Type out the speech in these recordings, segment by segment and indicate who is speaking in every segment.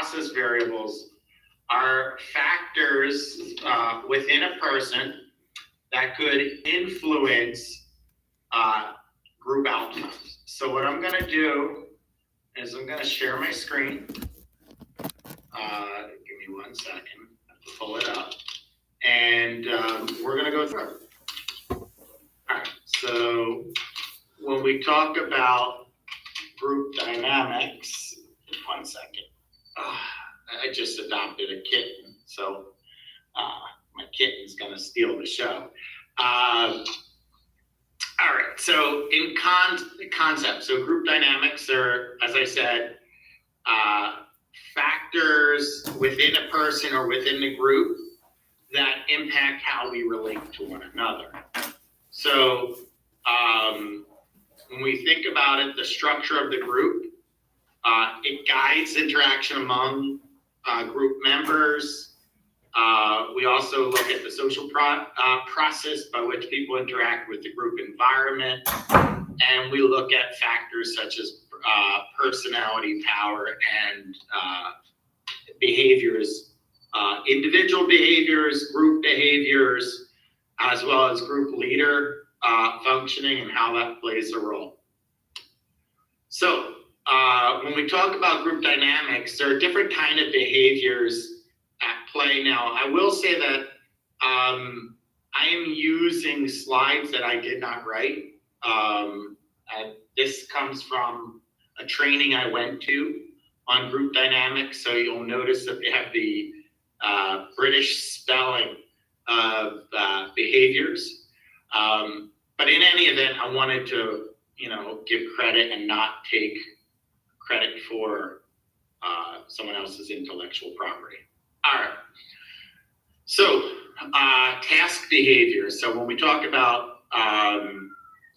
Speaker 1: process variables are factors within a person that could influence group outcomes. So what I'm going to do is I'm going to share my screen. Give me 1 second. I have to pull it up. And we're going to go through it. All right. So when we talk about group dynamics, 1 second. I just adopted a kitten, so my kitten's going to steal the show. All right, so in concept, so group dynamics are, as I said, factors within a person or within the group that impact how we relate to one another. So when we think about it, the structure of the group, it guides interaction among group members. We also look at the social process by which people interact with the group environment. And we look at factors such as personality, power, and behaviors, individual behaviors, group behaviors, as well as group leader functioning and how that plays a role. So when we talk about group dynamics, there are different kind of behaviors at play. Now, I will say that I am using slides that I did not write. This comes from a training I went to on group dynamics, so you'll notice that they have the British spelling of behaviors. But in any event, I wanted to, give credit and not take credit for someone else's intellectual property. All right. So task behavior. So when we talk about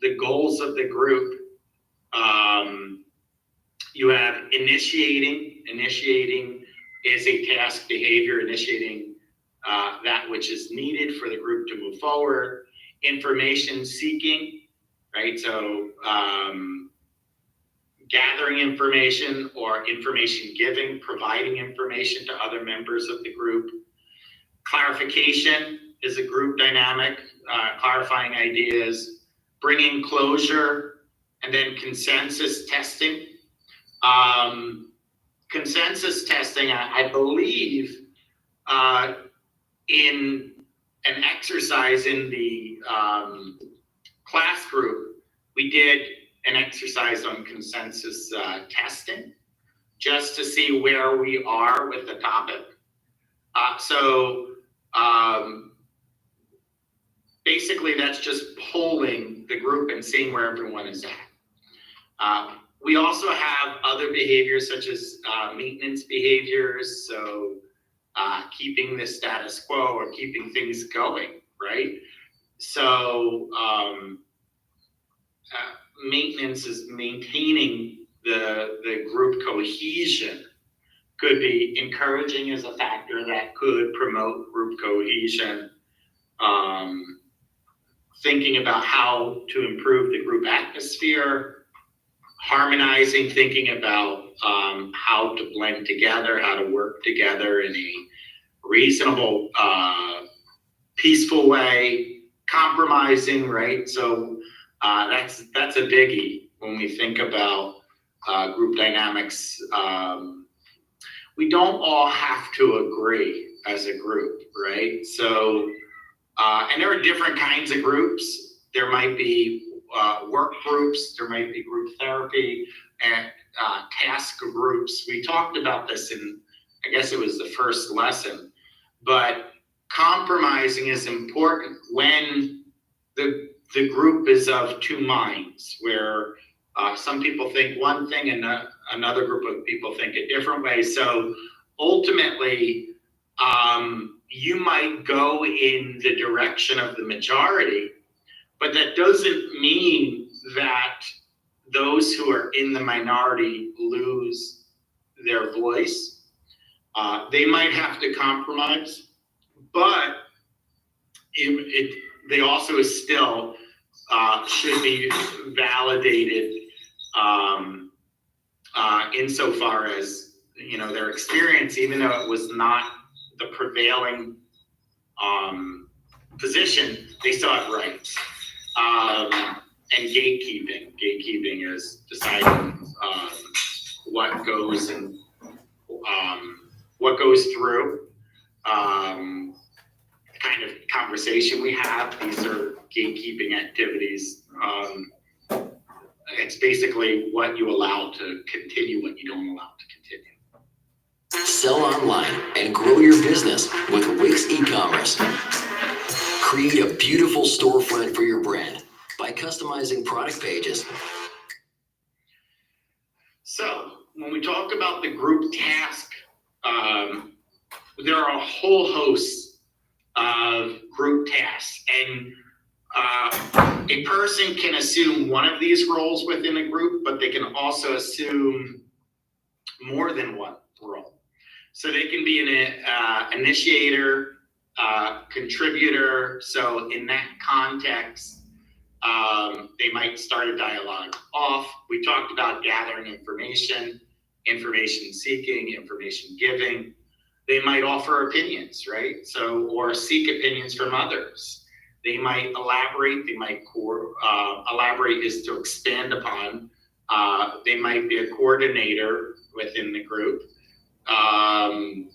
Speaker 1: the goals of the group, you have initiating. Initiating is a task behavior, initiating that which is needed for the group to move forward. Information seeking, right? So gathering information or information giving, providing information to other members of the group. Clarification is a group dynamic, clarifying ideas, bringing closure, and then consensus testing. Consensus testing, I believe, in an exercise in the class group, we did an exercise on consensus testing just to see where we are with the topic. Basically, that's just polling the group and seeing where everyone is at. We also have other behaviors such as maintenance behaviors, so keeping the status quo or keeping things going, right? So maintenance is maintaining the group cohesion. Could be encouraging as a factor that could promote group cohesion. Thinking about how to improve the group atmosphere, harmonizing, thinking about how to blend together, how to work together in a reasonable, peaceful way, compromising, right? So that's a biggie when we think about group dynamics. We don't all have to agree as a group, right? So, and there are different kinds of groups. There might be work groups, there might be group therapy, and task groups. We talked about this in, I guess it was the first lesson, but compromising is important when the group is of two minds, where some people think one thing and another group of people think a different way. So ultimately, you might go in the direction of the majority, but that doesn't mean that those who are in the minority lose their voice. They might have to compromise, but they also still should be validated insofar as their experience, even though it was not the prevailing position, they saw it right. And gatekeeping is deciding what goes and what goes through. The kind of conversation we have, these are gatekeeping activities. It's basically what you allow to continue, what you don't allow to continue.
Speaker 2: Sell online and grow your business with Wix e-commerce. Create a beautiful storefront for your brand by customizing product pages.
Speaker 1: So when we talk about the group task, there are a whole host of group tasks, and a person can assume one of these roles within a group, but they can also assume more than one role. So they can be an initiator, contributor. So in that context, they might start a dialogue off. We talked about gathering information seeking, information giving. They might offer opinions, right? So, or seek opinions from others. They might elaborate. They might elaborate is to expand upon. They might be a coordinator within the group, an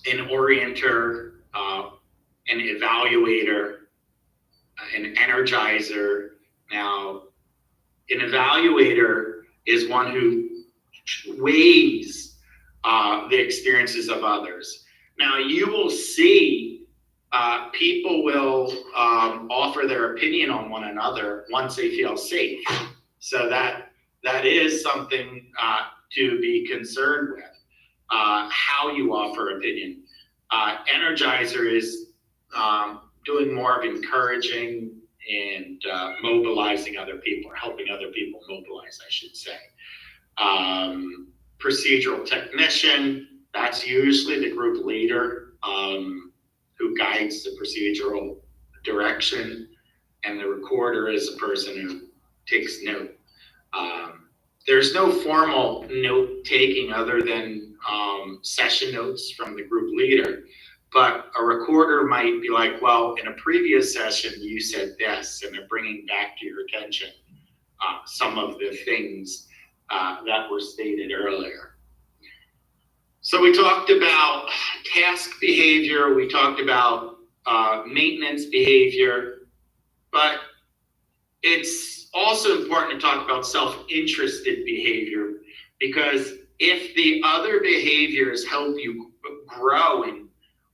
Speaker 1: orienter, an evaluator, an energizer. Now, an evaluator is one who weighs the experiences of others. Now, you will see people will offer their opinion on one another once they feel safe. So that is something to be concerned with, how you offer opinion. Energizer is doing more of encouraging and mobilizing other people, or helping other people mobilize, I should say. Procedural technician, that's usually the group leader who guides the procedural direction, and the recorder is a person who takes note. There's no formal note taking other than session notes from the group leader, but a recorder might be like, well, in a previous session you said this, and they're bringing back to your attention some of the things that were stated earlier. So we talked about task behavior, we talked about maintenance behavior, but it's also important to talk about self-interested behavior, because if the other behaviors help you grow and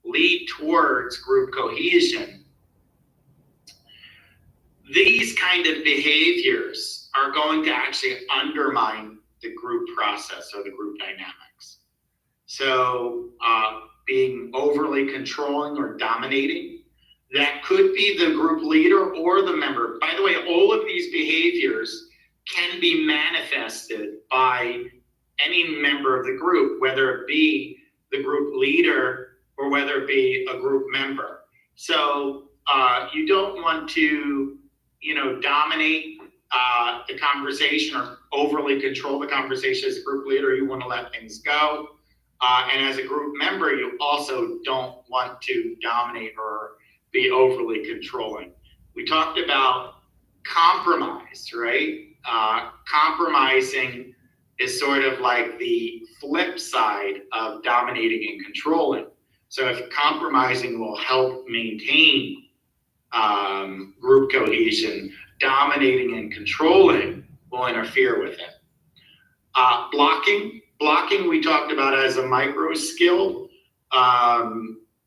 Speaker 1: lead towards group cohesion, these kind of behaviors are going to actually undermine the group process or the group dynamics. So being overly controlling or dominating, that could be the group leader or the member. By the way, all of these behaviors can be manifested by any member of the group, whether it be the group leader or whether it be a group member. So you don't want to, dominate the conversation or overly control the conversation as a group leader. You want to let things go. And as a group member, you also don't want to dominate or be overly controlling. We talked about compromise, right? Compromising is sort of like the flip side of dominating and controlling. So if compromising will help maintain group cohesion, dominating and controlling will interfere with it. Blocking we talked about as a micro skill.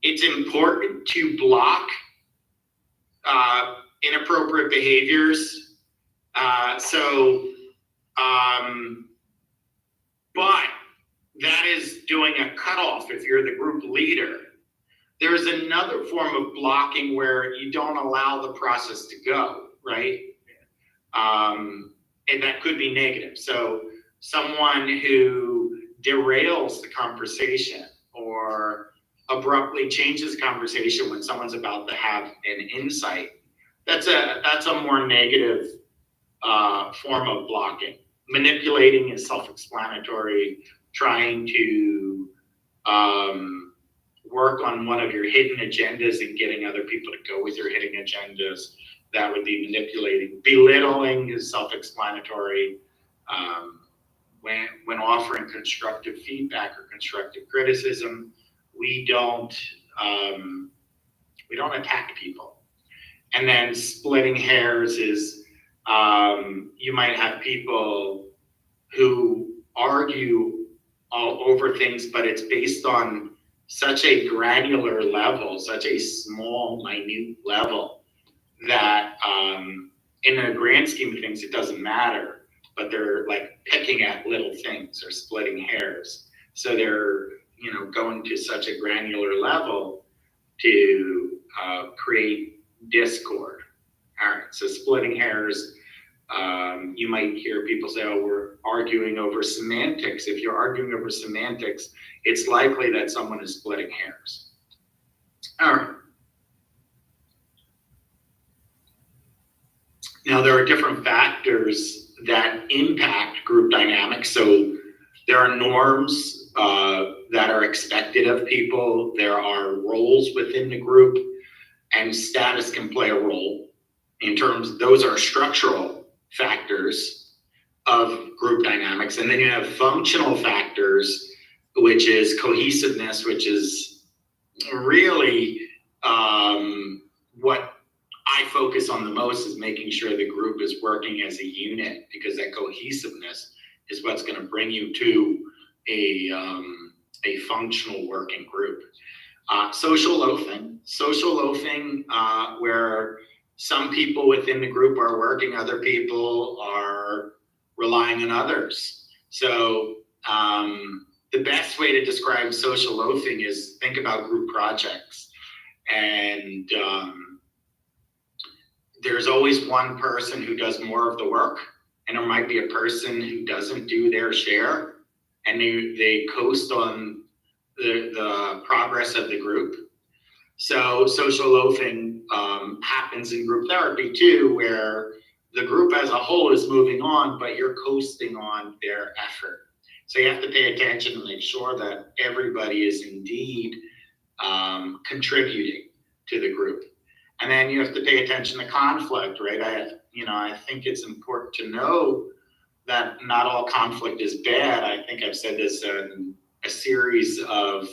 Speaker 1: It's important to block inappropriate behaviors. But that is doing a cutoff if you're the group leader. There's another form of blocking where you don't allow the process to go, right? And that could be negative. So someone who derails the conversation or abruptly changes conversation when someone's about to have an insight, that's a more negative form of blocking. Manipulating is self-explanatory. trying to work on one of your hidden agendas and getting other people to go with your hidden agendas. That would be manipulating. Belittling is self-explanatory. When offering constructive feedback or constructive criticism, we don't attack people. And then splitting hairs is you might have people who argue all over things, but it's based on such a granular level, such a small, minute level that in the grand scheme of things, it doesn't matter, but they're like picking at little things or splitting hairs. So they're, going to such a granular level to create discord. All right, so splitting hairs, you might hear people say, oh, we're arguing over semantics. If you're arguing over semantics, it's likely that someone is splitting hairs. All right. Now, there are different factors that impact group dynamics. So there are norms that are expected of people. There are roles within the group, and status can play a role. Those are structural factors of group dynamics. And then you have functional factors, which is cohesiveness, which is really what I focus on the most, is making sure the group is working as a unit, because that cohesiveness is what's going to bring you to a functional working group. Social loafing, where some people within the group are working, other people are relying on others. So the best way to describe social loafing is think about group projects. And there's always one person who does more of the work, and there might be a person who doesn't do their share, and they coast on the progress of the group. So social loafing happens in group therapy too, where the group as a whole is moving on, but you're coasting on their effort. So you have to pay attention to make sure that everybody is indeed contributing to the group. And then you have to pay attention to conflict, right? I think it's important to know that not all conflict is bad. I think I've said this in a series of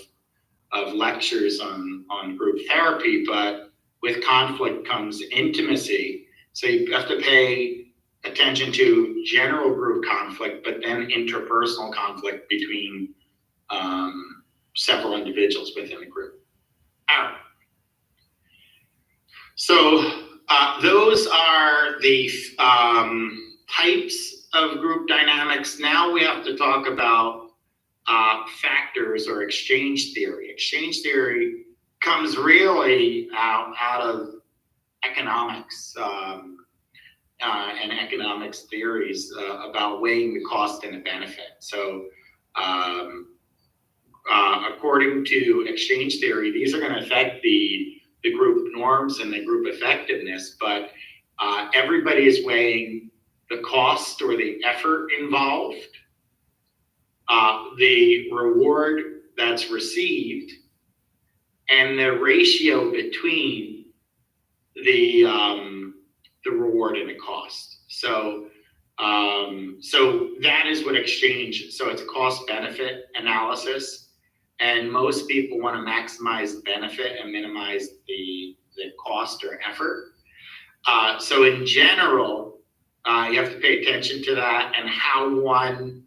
Speaker 1: lectures on group therapy, but with conflict comes intimacy. So you have to pay attention to general group conflict, but then interpersonal conflict between several individuals within a group. All right. So those are the types of group dynamics. Now we have to talk about factors or exchange theory. Exchange theory comes really out of economics and economics theories about weighing the cost and the benefit. So according to exchange theory, these are going to affect the group norms and the group effectiveness, but everybody is weighing the cost or the effort involved, the reward that's received, and the ratio between the reward and the cost. So that is what exchange. So it's a cost-benefit analysis, and most people want to maximize benefit and minimize the cost or effort. So in general, you have to pay attention to that, and how one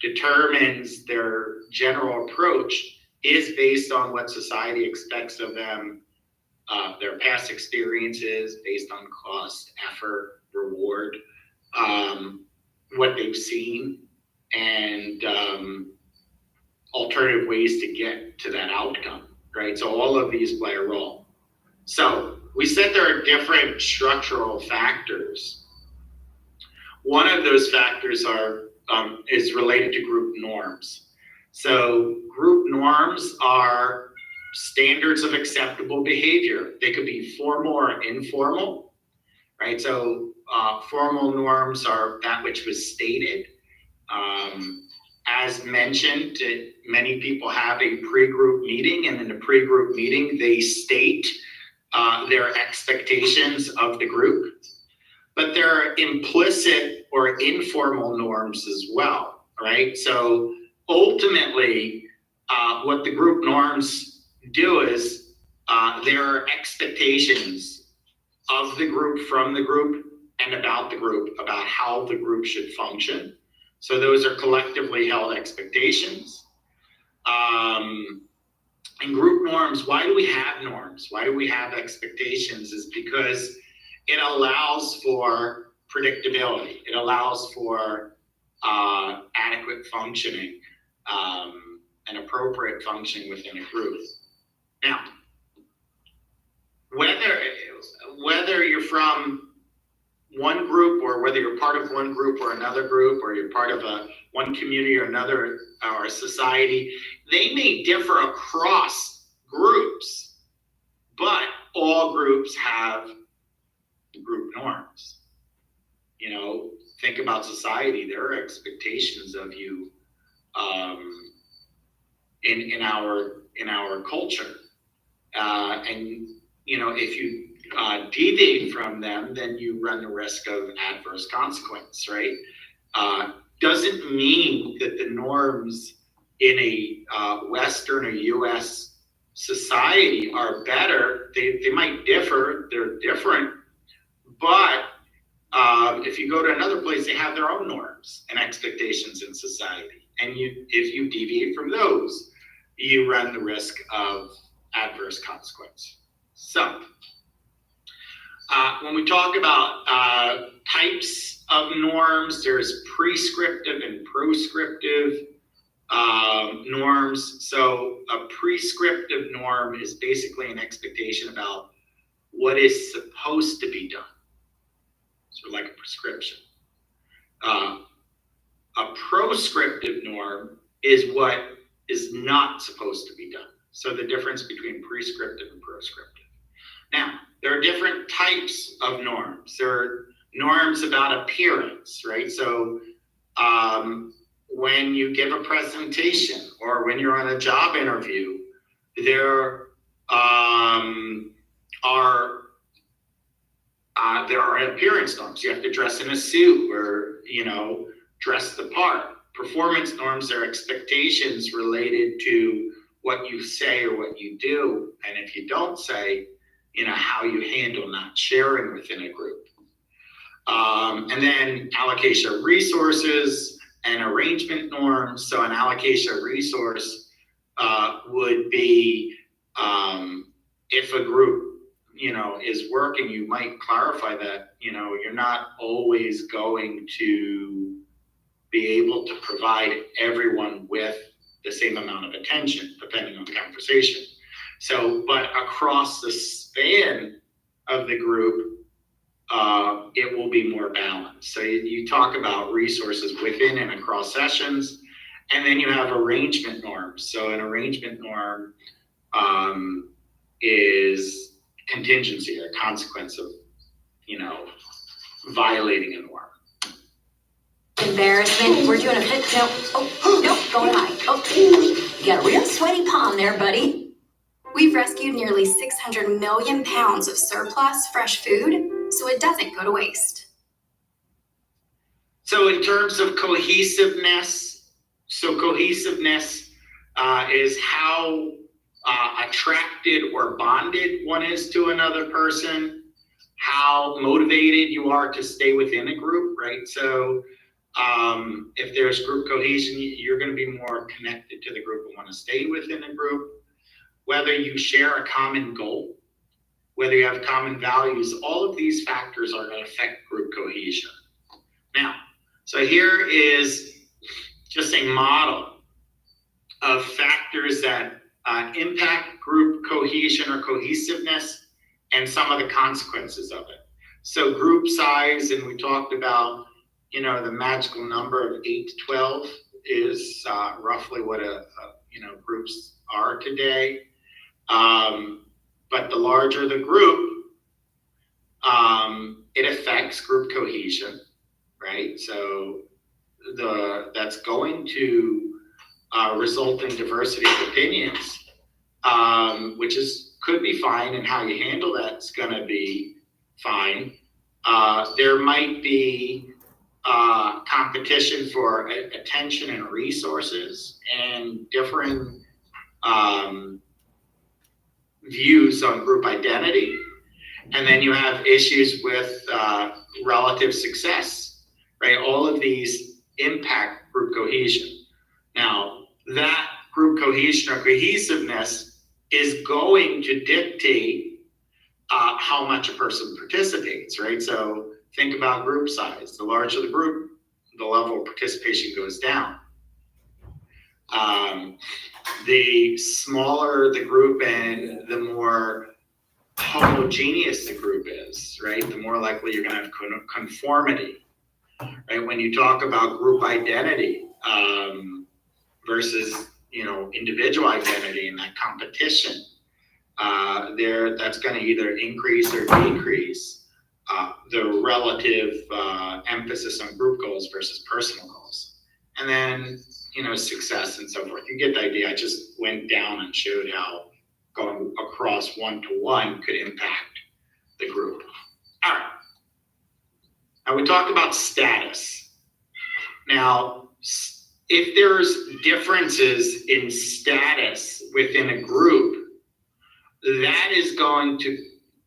Speaker 1: determines their general approach is based on what society expects of them, their past experiences, based on cost, effort, reward, what they've seen, and alternative ways to get to that outcome, right? So all of these play a role. So we said there are different structural factors. One of those factors is related to group norms. So group norms are standards of acceptable behavior. They could be formal or informal, right? So formal norms are that which was stated. As mentioned, many people have a pre-group meeting, and in the pre-group meeting, they state their expectations of the group. But there are implicit or informal norms as well, right? So ultimately, what the group norms do is there are expectations of the group, from the group, and about the group, about how the group should function. So those are collectively held expectations. And group norms, why do we have norms? Why do we have expectations? Is because it allows for predictability. It allows for adequate functioning and appropriate functioning within a group. Now, whether you're from one group, or whether you're part of one group or another group, or you're part of one community or another, or a society, they may differ across groups, but all groups have group norms. You know, think about society. There are expectations of you in our culture, and you know, if you deviate from them, then you run the risk of adverse consequence, right? Doesn't mean that the norms in a Western or US society are better. They might differ, they're different, but if you go to another place, they have their own norms and expectations in society. And if you deviate from those, you run the risk of adverse consequence. So, when we talk about types of norms, there's prescriptive and proscriptive norms. So a prescriptive norm is basically an expectation about what is supposed to be done. So like a prescription. A proscriptive norm is what is not supposed to be done. So the difference between prescriptive and proscriptive. Now, there are different types of norms. There are norms about appearance, right? So when you give a presentation or when you're on a job interview, there are appearance norms. You have to dress in a suit, or, you know, dress the part. Performance norms are expectations related to what you say or what you do, and if you don't say, you know, how you handle not sharing within a group. And then allocation of resources and arrangement norms. So an allocation of resource would be if a group, you know, is working, you might clarify that, you know, you're not always going to be able to provide everyone with the same amount of attention, depending on the conversation. So, but across the span of the group, it will be more balanced. So you talk about resources within and across sessions, and then you have arrangement norms. So an arrangement norm is contingency or consequence of, you know, violating a norm.
Speaker 3: Embarrassment. We're doing a fit. Nope, going high. Oh, you got a real sweaty palm there, buddy.
Speaker 4: We've rescued nearly 600 million pounds of surplus fresh food, so it doesn't go to waste.
Speaker 1: So in terms of cohesiveness, is how attracted or bonded one is to another person, how motivated you are to stay within a group, right? So if there's group cohesion, you're going to be more connected to the group and want to stay within a group. Whether you share a common goal, whether you have common values, all of these factors are going to affect group cohesion. Now, so here is just a model of factors that impact group cohesion or cohesiveness and some of the consequences of it. So group size, and we talked about, you know, the magical number of 8 to 12 is roughly what groups are today. But the larger the group, it affects group cohesion, right? So that's going to result in diversity of opinions, which could be fine, and how you handle that's going to be fine. There might be competition for attention and resources, and differing views on group identity. And then you have issues with relative success, right? All of these impact group cohesion. Now, that group cohesion or cohesiveness is going to dictate how much a person participates, right? So think about group size. The larger the group, the level of participation goes down. The smaller the group and the more homogeneous the group is, right? The more likely you're going to have conformity, right? When you talk about group identity versus, individual identity and that competition, that's going to either increase or decrease the relative emphasis on group goals versus personal goals. And then, success and so forth. You get the idea. I just went down and showed how going across one-to-one could impact the group. All right. Now we talked about status. Now, if there's differences in status within a group, that is going to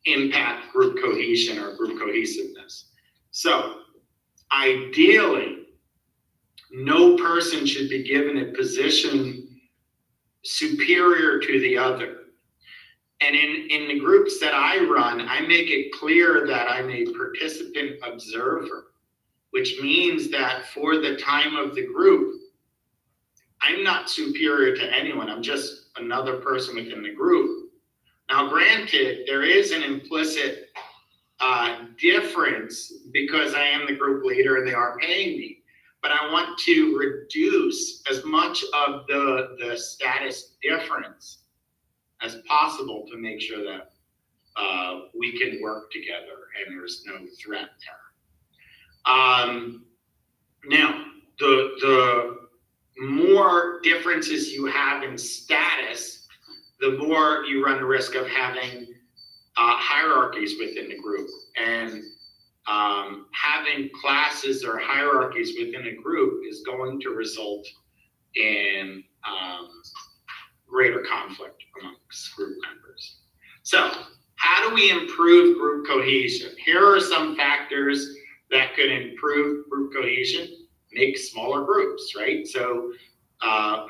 Speaker 1: impact group cohesion or group cohesiveness. So ideally, no person should be given a position superior to the other. And in the groups that I run, I make it clear that I'm a participant observer, which means that for the time of the group, I'm not superior to anyone. I'm just another person within the group. Now, granted, there is an implicit difference because I am the group leader and they are paying me. But I want to reduce as much of the status difference as possible to make sure that we can work together and there's no threat there. Now, the more differences you have in status, the more you run the risk of having hierarchies within the group. And having classes or hierarchies within a group is going to result in greater conflict amongst group members. So, how do we improve group cohesion? Here are some factors that could improve group cohesion. Make smaller groups, right? So,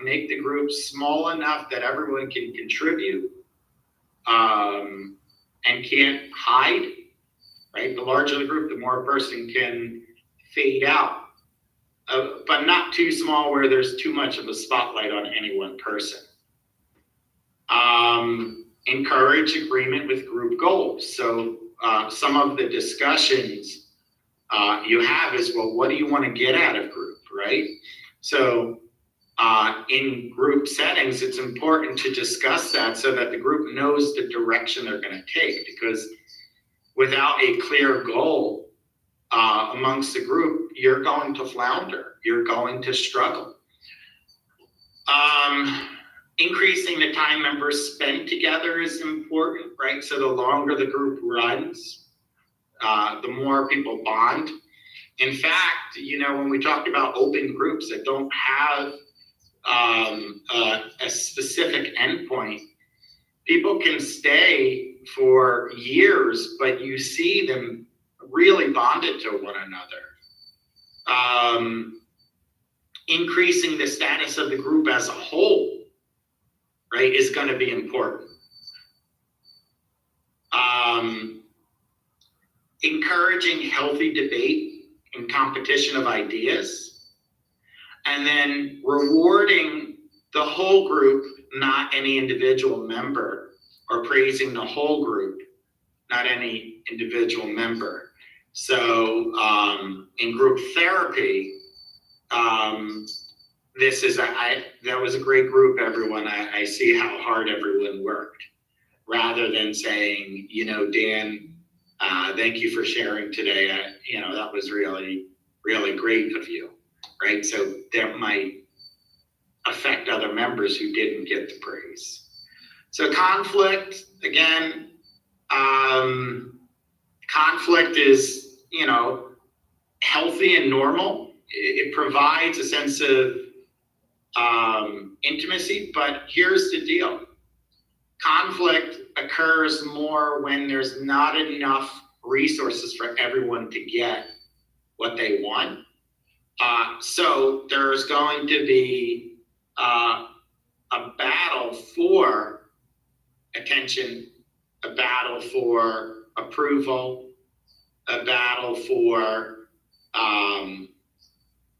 Speaker 1: make the group small enough that everyone can contribute and can't hide. Right? The larger the group, the more a person can fade out, but not too small where there's too much of a spotlight on any one person. Encourage agreement with group goals. So some of the discussions you have is, well, what do you want to get out of group, right? So in group settings, it's important to discuss that so that the group knows the direction they're going to take, because without a clear goal amongst the group, you're going to flounder. You're going to struggle. Increasing the time members spend together is important, right? So the longer the group runs, the more people bond. In fact, when we talked about open groups that don't have a specific endpoint, people can stay for years, but you see them really bonded to one another. Increasing the status of the group as a whole, right, is going to be important. Encouraging healthy debate and competition of ideas, and then rewarding the whole group, not any individual member, or praising the whole group, not any individual member. So in group therapy, that was a great group, everyone. I see how hard everyone worked, rather than saying, Dan, thank you for sharing today. That was really, really great of you. right? So that might affect other members who didn't get the praise. So conflict, again, conflict is, healthy and normal. It provides a sense of intimacy, but here's the deal. Conflict occurs more when there's not enough resources for everyone to get what they want. So there's going to be a battle for attention, a battle for approval, a battle for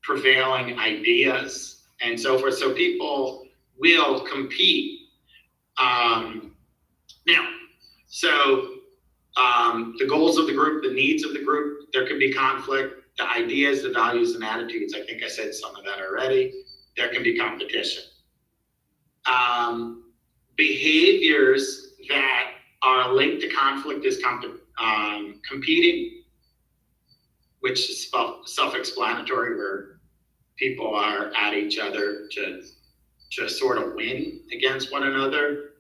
Speaker 1: prevailing ideas, and so forth. So people will compete. The goals of the group, the needs of the group, there could be conflict. The ideas, the values, and attitudes, I think I said some of that already. There can be competition. Behaviors that are linked to conflict is competing, which is self-explanatory, where people are at each other to sort of win against one another.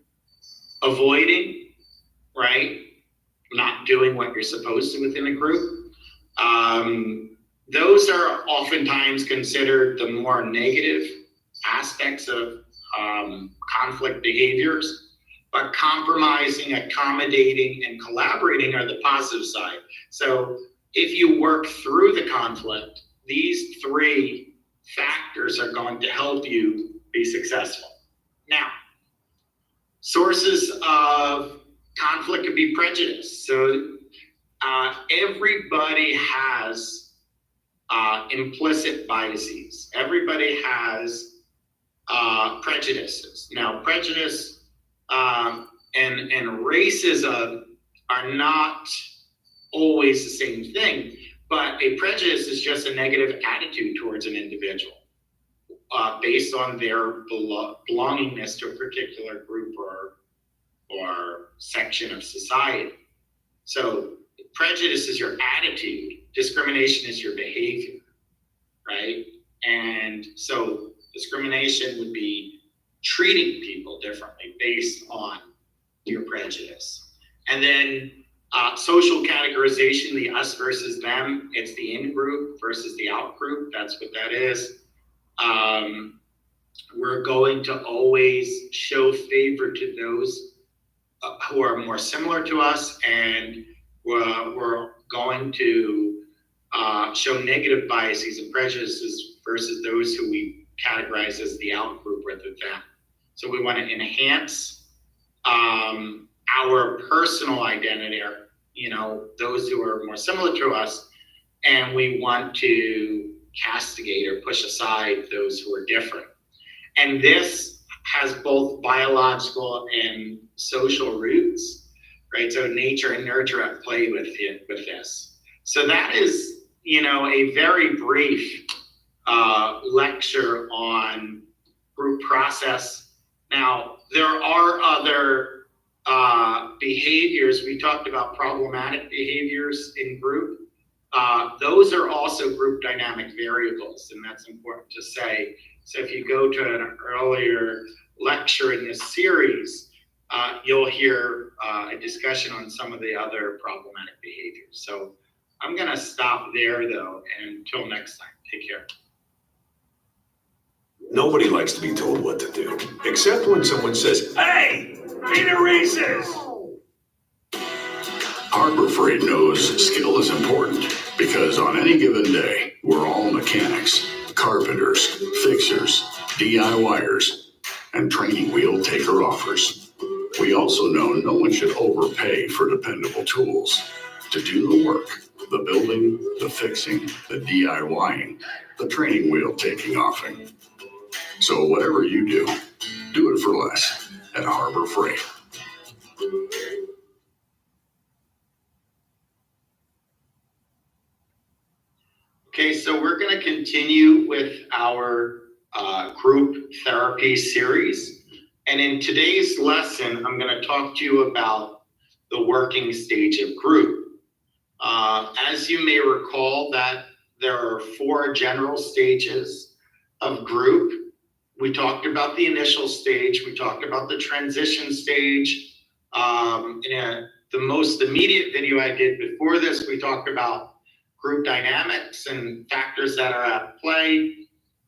Speaker 1: Avoiding, right? Not doing what you're supposed to within a group. Those are oftentimes considered the more negative aspects of conflict behaviors, but compromising, accommodating, and collaborating are the positive side. So if you work through the conflict, these three factors are going to help you be successful. Now, sources of conflict could be prejudice. So everybody has implicit biases. Everybody has prejudices. Now, prejudice and racism are not always the same thing, but a prejudice is just a negative attitude towards an individual based on their belongingness to a particular group or section of society. So prejudice is your attitude, discrimination is your behavior, right? And so discrimination would be treating people differently based on your prejudice. And then social categorization, the us versus them, it's the in group versus the out group, that's what that is. We're going to always show favor to those who are more similar to us, and we're going to show negative biases and prejudices versus those who we categorize as the out group rather than them. So we want to enhance our personal identity, or those who are more similar to us, and we want to castigate or push aside those who are different. And this has both biological and social roots, right? So nature and nurture at play with this. So that is, a very brief lecture on group process. Now, there are other behaviors. We talked about problematic behaviors in group. Those are also group dynamic variables, and that's important to say. So if you go to an earlier lecture in this series, you'll hear a discussion on some of the other problematic behaviors. So I'm going to stop there, though, and until next time, take care.
Speaker 5: Nobody likes to be told what to do, except when someone says, "Hey, Peter Reese's!" Harbor Freight knows skill is important because on any given day, we're all mechanics, carpenters, fixers, DIYers, and training wheel taker-offers. We also know no one should overpay for dependable tools to do the work, the building, the fixing, the DIYing, the training wheel taking-offing. So whatever you do it for less at Harbor Freight.
Speaker 1: Okay, so we're going to continue with our group therapy series. And in today's lesson, I'm going to talk to you about the working stage of group. As you may recall, that there are 4 general stages of group. We talked about the initial stage. We talked about the transition stage. The most immediate video I did before this, we talked about group dynamics and factors that are at play.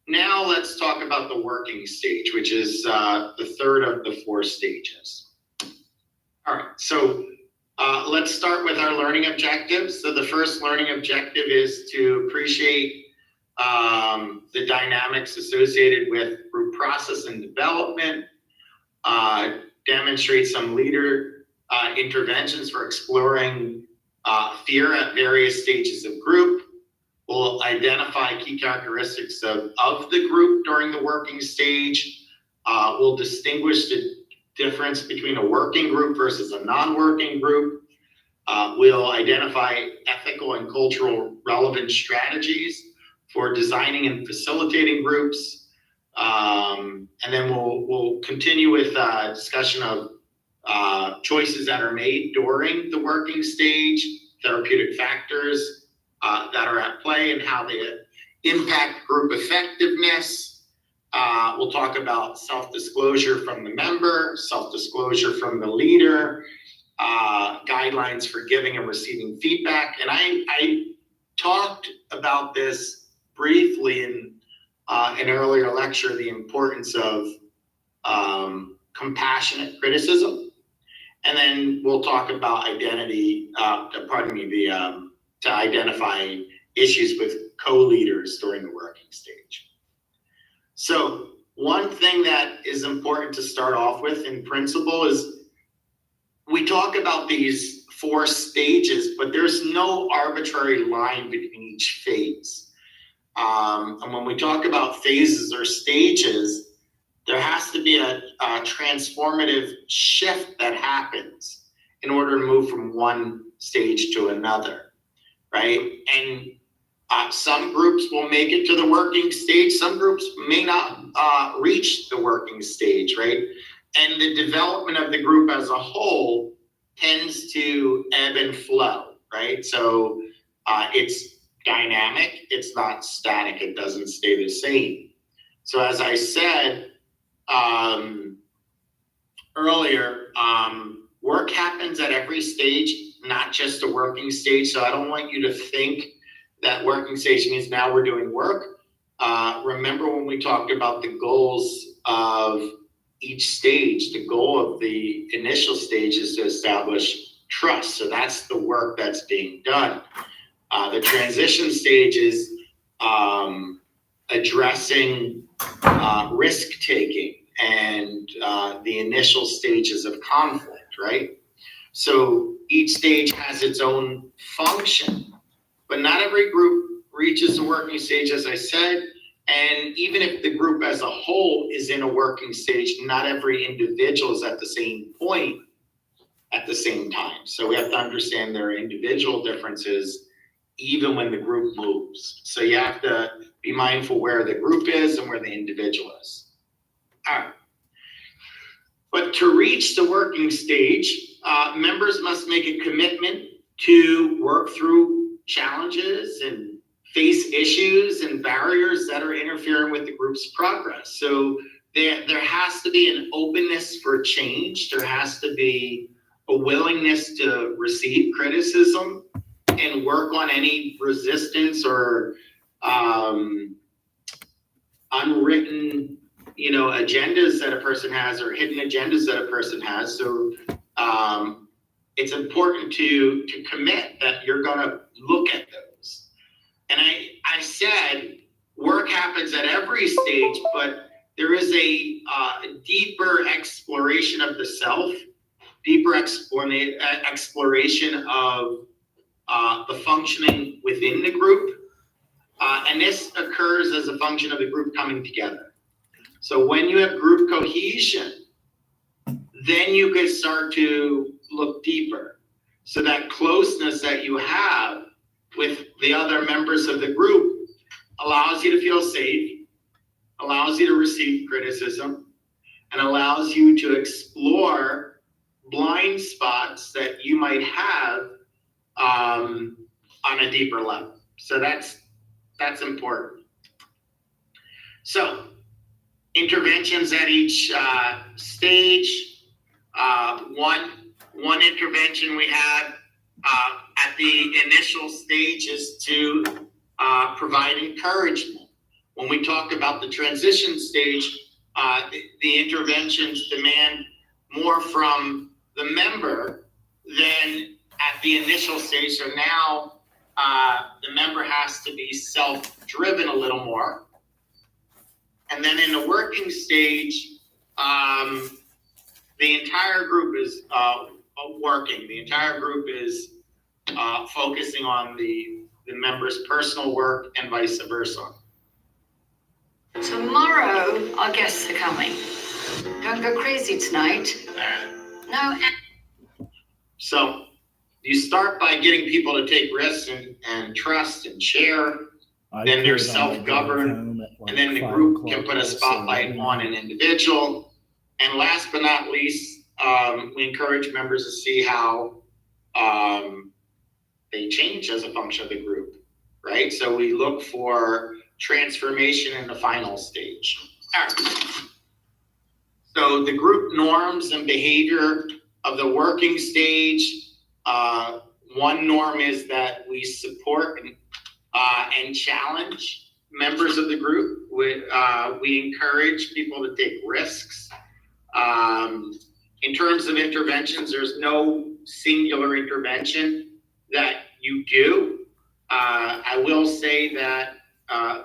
Speaker 1: Now let's talk about the working stage, which is the third of the 4 stages. All right, so let's start with our learning objectives. So the first learning objective is to appreciate the dynamics associated with group process and development, demonstrate some leader interventions for exploring fear at various stages of group. We'll identify key characteristics of the group during the working stage. We'll distinguish the difference between a working group versus a non-working group. We'll identify ethical and cultural relevant strategies for designing and facilitating groups. And then we'll continue with a discussion of choices that are made during the working stage, therapeutic factors that are at play and how they impact group effectiveness. We'll talk about self-disclosure from the member, self-disclosure from the leader, guidelines for giving and receiving feedback. And I talked about this briefly in an earlier lecture, the importance of compassionate criticism. And then we'll talk about identity, to identify issues with co-leaders during the working stage. So one thing that is important to start off with in principle is we talk about these 4 stages, but there's no arbitrary line between each phase. And when we talk about phases or stages, there has to be a transformative shift that happens in order to move from one stage to another, right? And some groups will make it to the working stage. Some groups may not reach the working stage, right? And the development of the group as a whole tends to ebb and flow, right? So it's dynamic, it's not static, it doesn't stay the same. So as I said earlier, work happens at every stage, not just a working stage. So I don't want you to think that working stage means now we're doing work. Remember when we talked about the goals of each stage, the goal of the initial stage is to establish trust. So that's the work that's being done. The transition stage is addressing risk-taking and the initial stages of conflict, right? So each stage has its own function, but not every group reaches the working stage, as I said. And even if the group as a whole is in a working stage, not every individual is at the same point at the same time. So we have to understand there are individual differences even when the group moves. So you have to be mindful where the group is and where the individual is. All right. But to reach the working stage, members must make a commitment to work through challenges and face issues and barriers that are interfering with the group's progress. So there has to be an openness for change. There has to be a willingness to receive criticism and work on any resistance or unwritten, agendas that a person has or hidden agendas that a person has. So it's important to commit that you're going to look at those. And I said work happens at every stage, but there is a deeper exploration of the self, deeper exploration of the functioning within the group. And this occurs as a function of the group coming together. So when you have group cohesion, then you can start to look deeper. So that closeness that you have with the other members of the group allows you to feel safe, allows you to receive criticism, and allows you to explore blind spots that you might have on a deeper level. So that's That's important. So, interventions at each stage. One intervention we had at the initial stage is to provide encouragement. When we talk about the transition stage, the interventions demand more from the member than at the initial stage. So now the member has to be self-driven a little more. And then in the working stage, the entire group is working. The entire group is focusing on the member's personal work and vice versa.
Speaker 3: Tomorrow, our guests are coming. Don't go crazy tonight. No.
Speaker 1: So you start by getting people to take risks and trust and share. Then they're self-governed, and then the group can put a spotlight on an individual. And last but not least, we encourage members to see how they change as a function of the group, right? So we look for transformation in the final stage. All right. So the group norms and behavior of the working stage, one norm is that we support and challenge members of the group. We encourage people to take risks. In terms of interventions, there's no singular intervention that you do. I will say that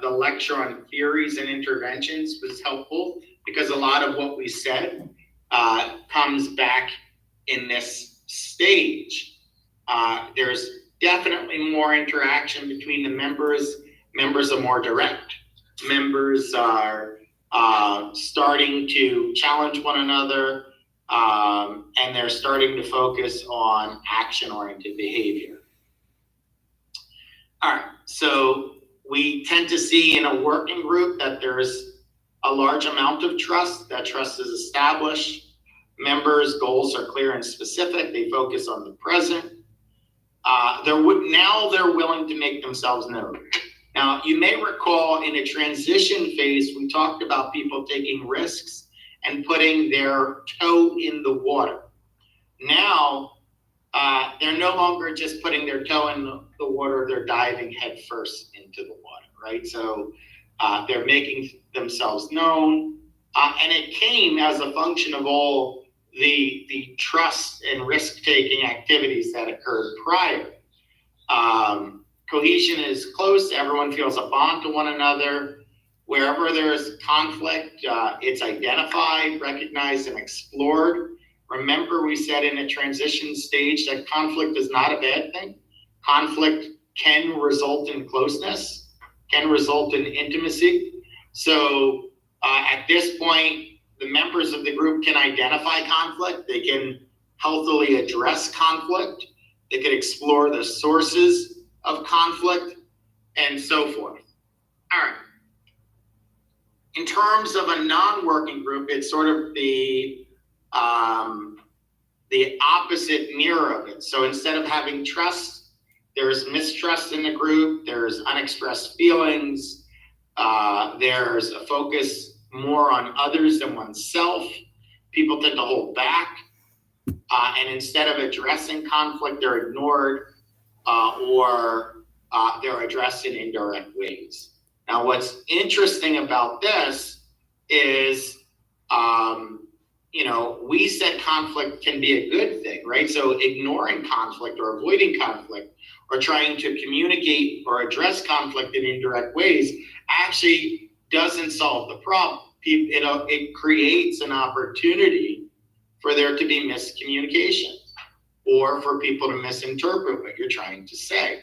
Speaker 1: the lecture on theories and interventions was helpful because a lot of what we said comes back in this stage. There's definitely more interaction between the members. Members are more direct. Members are starting to challenge one another, and they're starting to focus on action-oriented behavior. All right, so we tend to see in a working group that there's a large amount of trust. That trust is established. Members' goals are clear and specific. They focus on the present. Now they're willing to make themselves known. Now, you may recall in a transition phase, we talked about people taking risks and putting their toe in the water. Now, they're no longer just putting their toe in the water, they're diving headfirst into the water, right? So they're making themselves known. And it came as a function of all the trust and risk-taking activities that occurred prior. Cohesion is close. Everyone feels a bond to one another. Wherever there's conflict, it's identified, recognized, and explored. Remember, we said in a transition stage that conflict is not a bad thing. Conflict can result in closeness, can result in intimacy. So at this point, the members of the group can identify conflict. They can healthily address conflict. They can explore the sources of conflict and so forth. All right. In terms of a non-working group, it's sort of the opposite mirror of it. So instead of having trust, there's mistrust in the group, there's unexpressed feelings, there's a focus more on others than oneself. People tend to hold back, and instead of addressing conflict, they're ignored or they're addressed in indirect ways. Now, what's interesting about this is, we said conflict can be a good thing, right? So ignoring conflict or avoiding conflict or trying to communicate or address conflict in indirect ways actually doesn't solve the problem. It creates an opportunity for there to be miscommunication or for people to misinterpret what you're trying to say.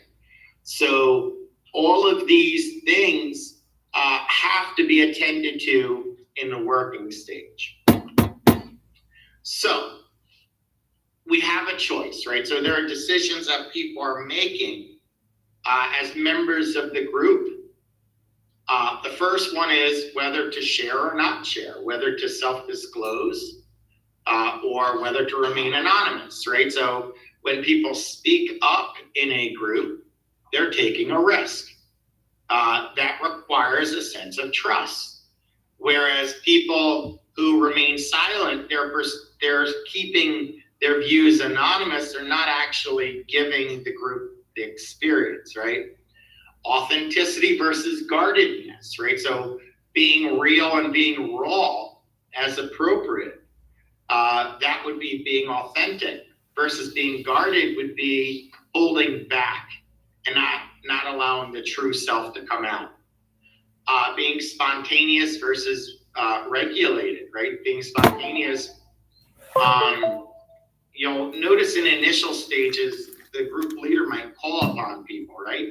Speaker 1: So all of these things have to be attended to in the working stage. So we have a choice, right? So there are decisions that people are making as members of the group. The first one is whether to share or not share, whether to self-disclose or whether to remain anonymous, right? So when people speak up in a group, they're taking a risk. that requires a sense of trust. Whereas people who remain silent, they're keeping their views anonymous. They're not actually giving the group the experience, right? Authenticity versus guardedness, right? So being real and being raw as appropriate, that would be being authentic, versus being guarded would be holding back and not allowing the true self to come out. Being spontaneous versus regulated, right? Being spontaneous, notice in initial stages, the group leader might call upon people, right?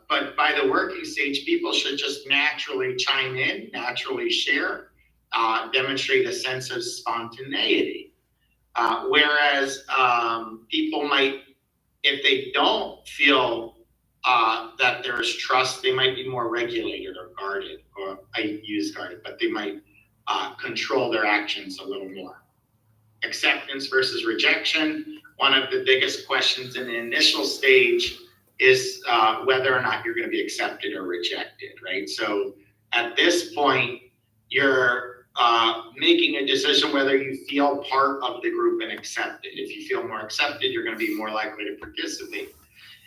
Speaker 1: But by the working stage, people should just naturally chime in, naturally share, demonstrate a sense of spontaneity. Whereas people might, if they don't feel that there's trust, they might be more regulated or guarded, or I use guarded, but they might control their actions a little more. Acceptance versus rejection. One of the biggest questions in the initial stage is whether or not you're going to be accepted or rejected, right? So at this point, you're making a decision whether you feel part of the group and accepted. If you feel more accepted, you're going to be more likely to participate.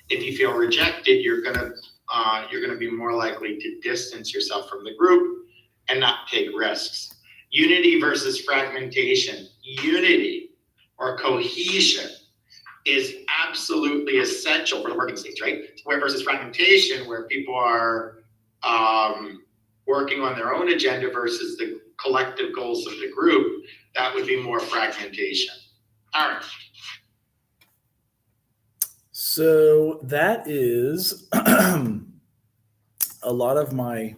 Speaker 1: If you feel rejected, you're going to be more likely to distance yourself from the group and not take risks. Unity versus fragmentation. Unity or cohesion is absolutely essential for the working stage, right? Where versus fragmentation, where people are working on their own agenda versus the collective goals of the group, that would be more fragmentation. All right.
Speaker 6: So that is a lot of my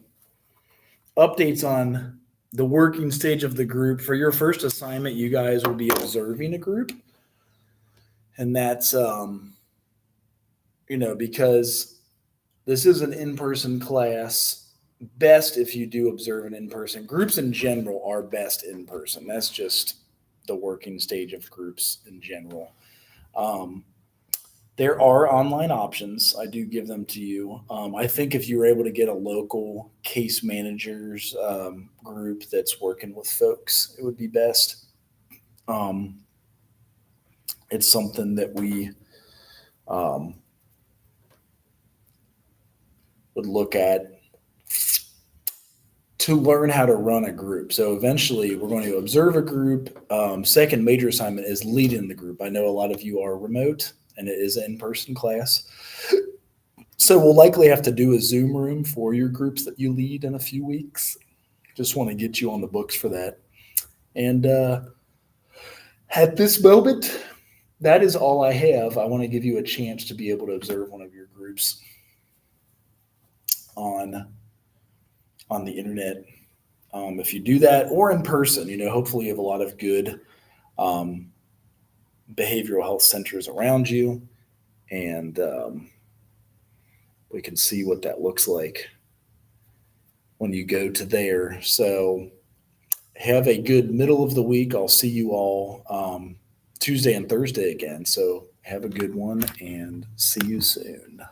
Speaker 6: updates on the working stage of the group. For your first assignment, you guys will be observing a group. And that's, because this is an in-person class, best if you do observe an in-person. Groups in general are best in person. That's just the working stage of groups in general. There are online options. I do give them to you. I think if you were able to get a local case managers group that's working with folks, it would be best. It's something that we would look at to learn how to run a group. So eventually we're going to observe a group. Second major assignment is leading the group. I know a lot of you are remote and it is an in-person class. So we'll likely have to do a Zoom room for your groups that you lead in a few weeks. Just want to get you on the books for that. And at this moment, that is all I have. I want to give you a chance to be able to observe one of your groups on the internet. If you do that, or in person, hopefully you have a lot of good behavioral health centers around you, and we can see what that looks like when you go to there. So have a good middle of the week. I'll see you all Tuesday and Thursday again. So have a good one and see you soon.